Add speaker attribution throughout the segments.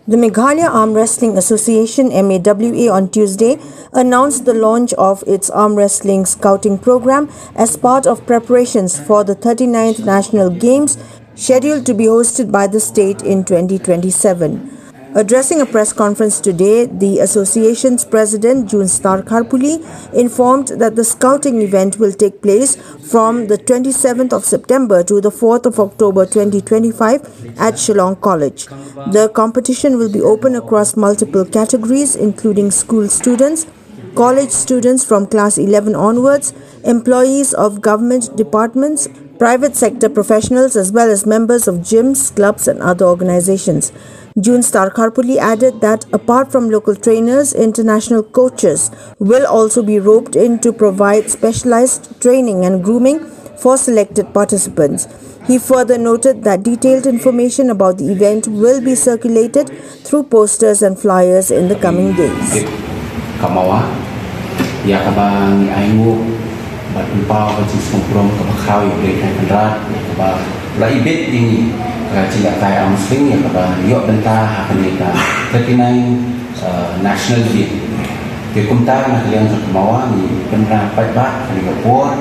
Speaker 1: The Meghalaya Arm Wrestling Association (MAWA) on Tuesday announced the launch of its arm wrestling scouting program as part of preparations for the 39th National Games scheduled to be hosted by the state in 2027. Addressing a press conference today, the association's president, June Kharpuli, informed that the scouting event will take place from the 27th of September to the 4th of October 2025 at Shillong College. The competition will be open across multiple categories, including school students, college students from class 11 onwards, employees of government departments, private sector professionals, as well as members of gyms, clubs and other organizations. June Kharpuli added that apart from local trainers, international coaches will also be roped in to provide specialized training and grooming for selected participants. He further noted that detailed information about the event will be circulated through posters and flyers in the coming days.
Speaker 2: National Day. Kumta na kalian sa Kamawa ni penerapat ba kanigapur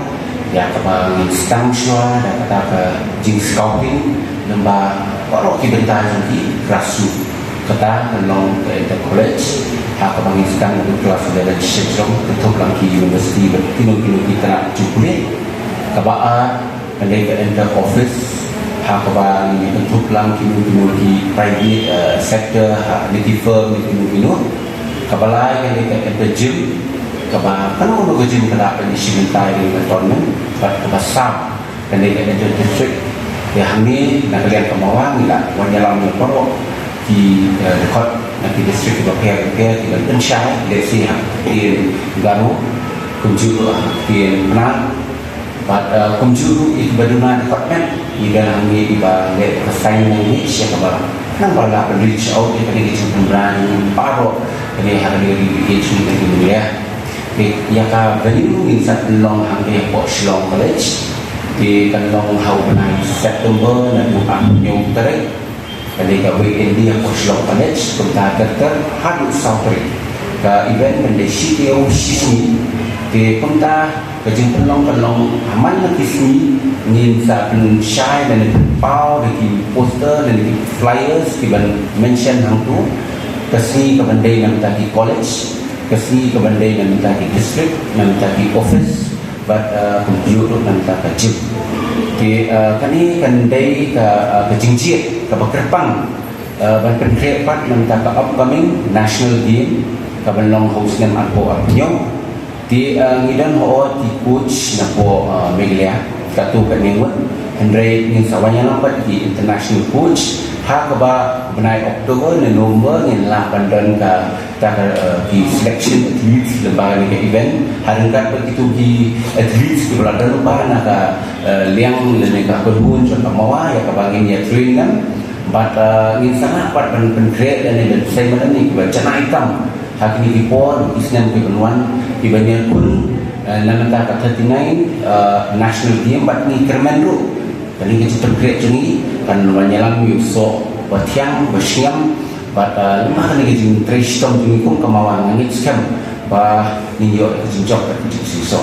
Speaker 2: ya kabang stang shwa da kata ke jing scouting lemba oro ki benta jangi rasu kata long ke college ha kabang stang du kelas level sejong ketuk lang ki university bertino kita jupule kabaa pendek ke enter office ha kabang ni ketuk lang ki private sector ha ni firm ni Kapalai yang kita gym, kapal kan orang ke gym kena apa di sementai di tournament, kapal sab kan kita district. Yang ni nak kalian kemauan ni lah, wanita yang perlu di dekat nanti district kita kita pensyai dari sini di Ganu, kunjung di mana, kunjung itu berduna department di dalam ni di balik persaingan ni siapa nampak lah reach out di pada kita berani paro ini hari ini kita ini ya. Yang kah venue ini satu long hampir Shillong College di kanong hau benai September dan bukan yang terik. Jadi kah weekend dia Shillong College kita terter hadu saupri. Kah event benda CTO sini di kita kejeng pelong aman nanti sini ni sa pensyai dan pau di poster dan di flyers di mention hang tu kesini ke bandai nak tadi college, kesini ke bandai nak tadi district, nak tadi office, but computer nak tadi gym. Di kani bandai ke jingjiat ke Bakerpang, ban penkrepat nak tadi upcoming national game ke Banlong host dengan arpo arnyong. Di ngidan ho di coach nak po Meghalaya katu kat Ningwat, Hendrik ni sawanya nampak di international coach. Ha kaba benai Oktober dan November ni lah pandan ka di selection athletes lembaga ni event harangkat begitu di athletes di belakang lupa nak liang lene ka perhun contoh mawa ya kabangin ya train kan but ni sangat pat create dan saya mana ni cana hitam hak ni report isnan ke benuan di banyak pun nama tak 39 national game but ni kermenru kali kita create ni kan wanyalang yuso batiang bersiam bat lima kali kita trace tom ni pun kemauan ngit scam bah ninjo jinjok ke siso